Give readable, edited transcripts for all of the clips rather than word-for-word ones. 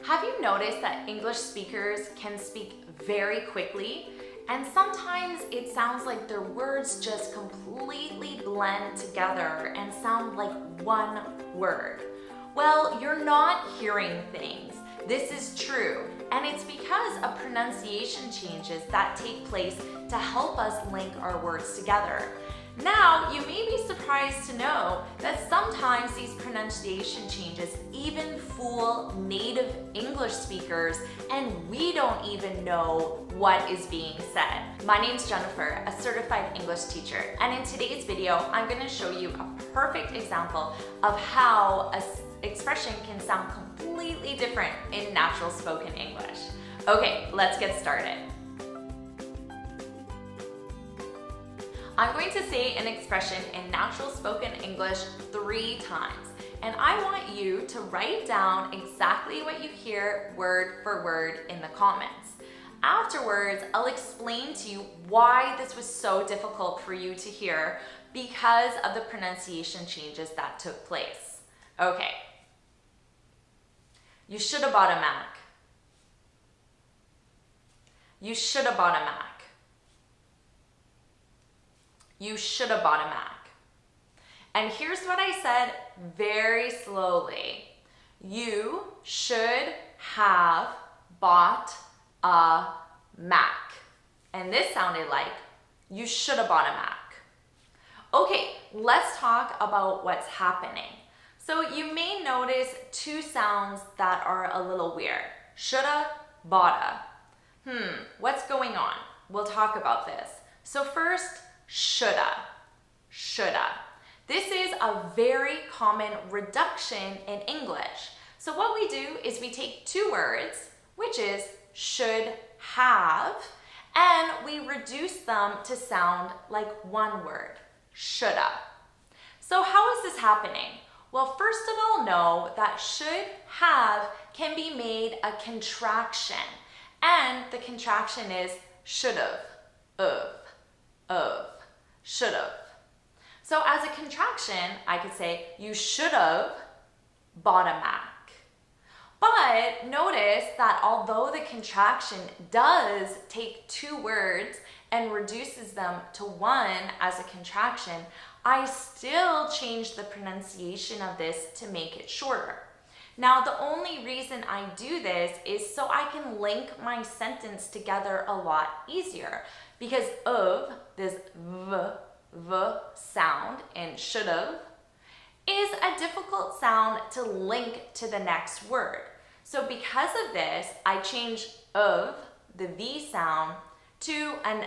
Have you noticed that English speakers can speak very quickly? And sometimes it sounds like their words just completely blend together and sound like one word. Well, you're not hearing things. This is true, and it's because of pronunciation changes that take place to help us link our words together. Now, you may be surprised to know that sometimes these pronunciation changes even fool native English speakers, and we don't even know what is being said. My name's Jennifer, a certified English teacher, and in today's video, I'm going to show you a perfect example of how an expression can sound completely different in natural spoken English. Okay, let's get started. I'm going to say an expression in natural spoken English 3 times, and I want you to write down exactly what you hear word for word in the comments. Afterwards, I'll explain to you why this was so difficult for you to hear because of the pronunciation changes that took place. Okay. You should have bought a Mac. You should have bought a Mac. You should have bought a Mac. And here's what I said very slowly. You should have bought a Mac. And this sounded like you should have bought a Mac. Okay, let's talk about what's happening. So you may notice 2 sounds that are a little weird. Shoulda, boughta. What's going on? We'll talk about this. So first, shoulda, shoulda. This is a very common reduction in English. So what we do is we take 2 words, which is should have, and we reduce them to sound like one word, shoulda. So how is this happening? Well, first of all, know that should have can be made a contraction, and the contraction is should've, of, should've. So as a contraction, I could say, you should've bought a Mac. But notice that although the contraction does take 2 words and reduces them to 1 as a contraction, I still change the pronunciation of this to make it shorter. Now, the only reason I do this is so I can link my sentence together a lot easier, because of, this v sound in should've, is a difficult sound to link to the next word. So because of this, I change of, the V sound, to an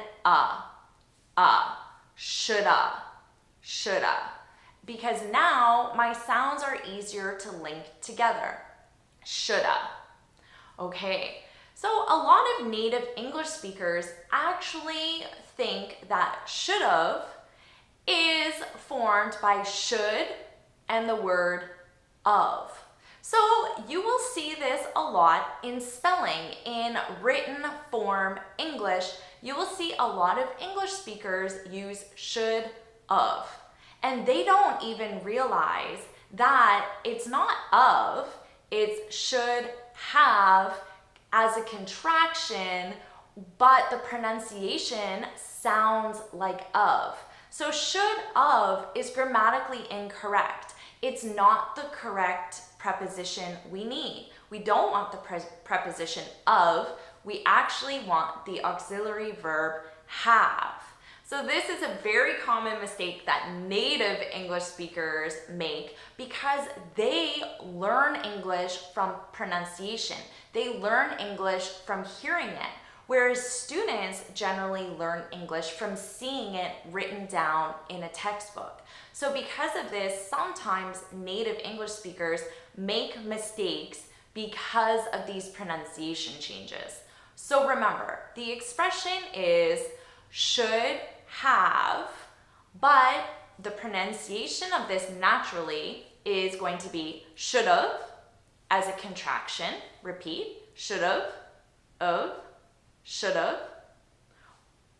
shoulda, shoulda, because now my sounds are easier to link together. Shoulda. Okay, so a lot of native English speakers actually think that should've is formed by should and the word of. So you will see this a lot in spelling. In written form English, you will see a lot of English speakers use should of. And they don't even realize that it's not of, it's should have as a contraction, but the pronunciation sounds like of. So should of is grammatically incorrect. It's not the correct preposition we need. We don't want the preposition of, we actually want the auxiliary verb have. So this is a very common mistake that native English speakers make because they learn English from pronunciation. They learn English from hearing it, whereas students generally learn English from seeing it written down in a textbook. So because of this, sometimes native English speakers make mistakes because of these pronunciation changes. So remember, the expression is should have, but the pronunciation of this naturally is going to be should've as a contraction. Repeat, should've, of, should've,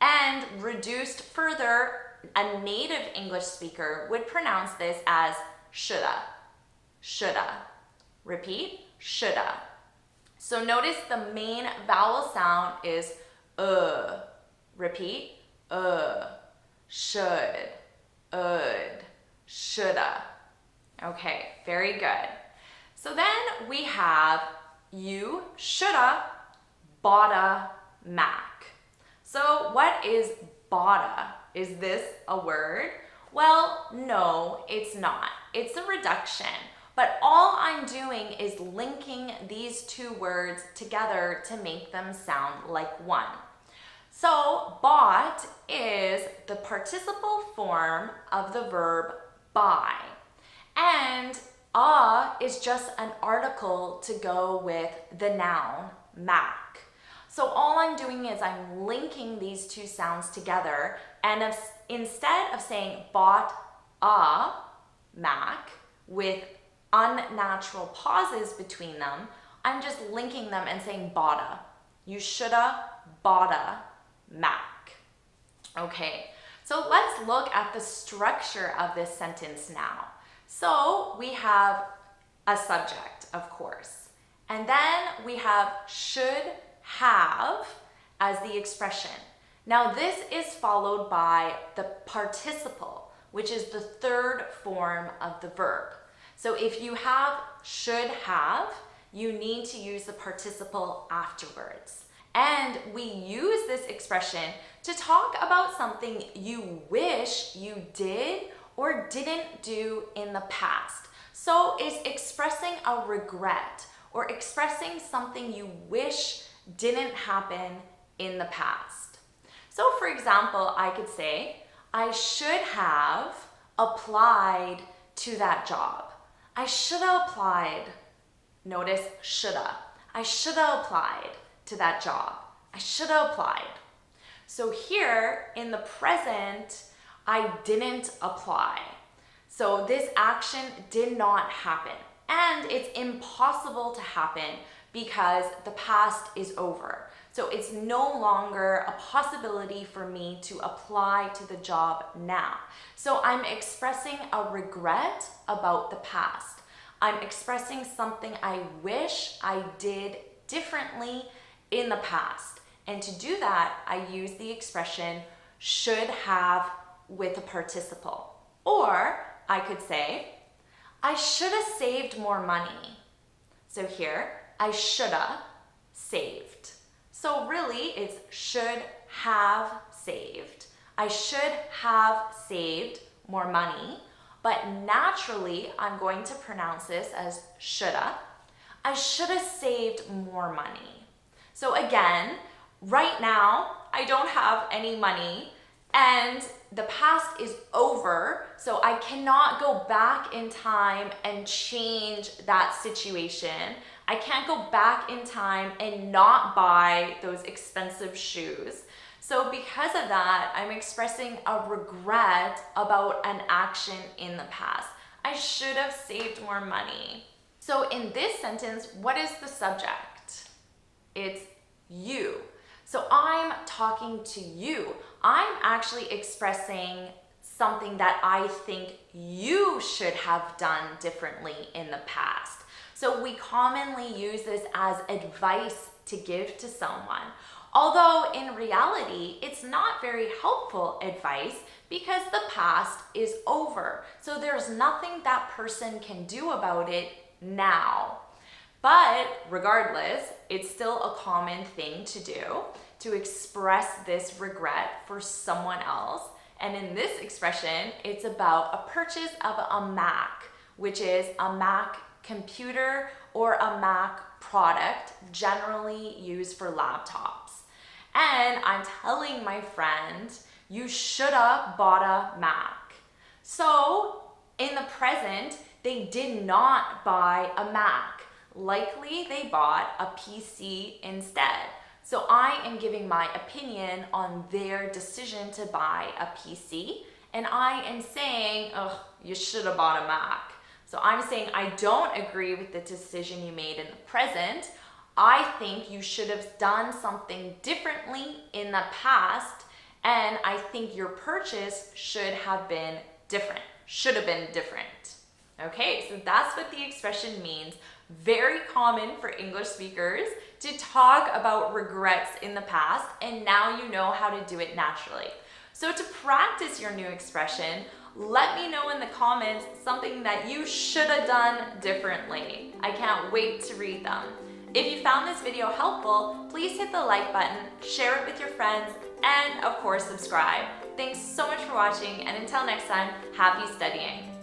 and reduced further, a native English speaker would pronounce this as shoulda, shoulda. Repeat, shoulda. So notice the main vowel sound is Repeat, should, shoulda. Okay, very good. So then we have you shoulda boughta Mac. So what is boughta? Is this a word? Well, no, it's not. It's a reduction. But all I'm doing is linking these two words together to make them sound like one. So bought is the participle form of the verb buy. And is just an article to go with the noun Mac. So all I'm doing is I'm linking these two sounds together, and instead of saying bought a Mac with unnatural pauses between them, I'm just linking them and saying boughta. You shoulda boughta Mac. Okay, so let's look at the structure of this sentence now. So we have a subject, of course, and then we have should have as the expression. Now this is followed by the participle, which is the third form of the verb. So if you have should have, you need to use the participle afterwards. And we use this expression to talk about something you wish you did or didn't do in the past. So it's expressing a regret or expressing something you wish didn't happen in the past. So for example, I could say, I should have applied to that job. I should have applied. Notice shoulda. I should have applied to that job. I should have applied. So here in the present, I didn't apply. So this action did not happen. And it's impossible to happen because the past is over. So it's no longer a possibility for me to apply to the job now. So I'm expressing a regret about the past. I'm expressing something I wish I did differently in the past. And to do that, I use the expression should have with a participle. Or I could say, I should have saved more money. So here, I shoulda saved. So really, it's should have saved. I should have saved more money, but naturally, I'm going to pronounce this as shoulda. I should have saved more money. So again, right now, I don't have any money and the past is over, so I cannot go back in time and change that situation. I can't go back in time and not buy those expensive shoes. So because of that, I'm expressing a regret about an action in the past. I should have saved more money. So in this sentence, what is the subject? It's you. So I'm talking to you. I'm actually expressing something that I think you should have done differently in the past. So we commonly use this as advice to give to someone. Although in reality, it's not very helpful advice because the past is over. So there's nothing that person can do about it now. But regardless, it's still a common thing to do, to express this regret for someone else. And in this expression, it's about a purchase of a Mac, which is a Mac computer or a Mac product generally used for laptops. And I'm telling my friend, you shoulda bought a Mac. So in the present, they did not buy a Mac. Likely they bought a PC instead. So I am giving my opinion on their decision to buy a PC, and I am saying, oh, you should have bought a Mac. So I'm saying I don't agree with the decision you made in the present. I think you should have done something differently in the past, and I think your purchase should have been different. Should have been different. Okay, so that's what the expression means. Very common for English speakers to talk about regrets in the past, and now you know how to do it naturally. So to practice your new expression, let me know in the comments something that you should have done differently. I can't wait to read them. If you found this video helpful, please hit the like button, share it with your friends, and of course subscribe. Thanks so much for watching, and until next time, happy studying.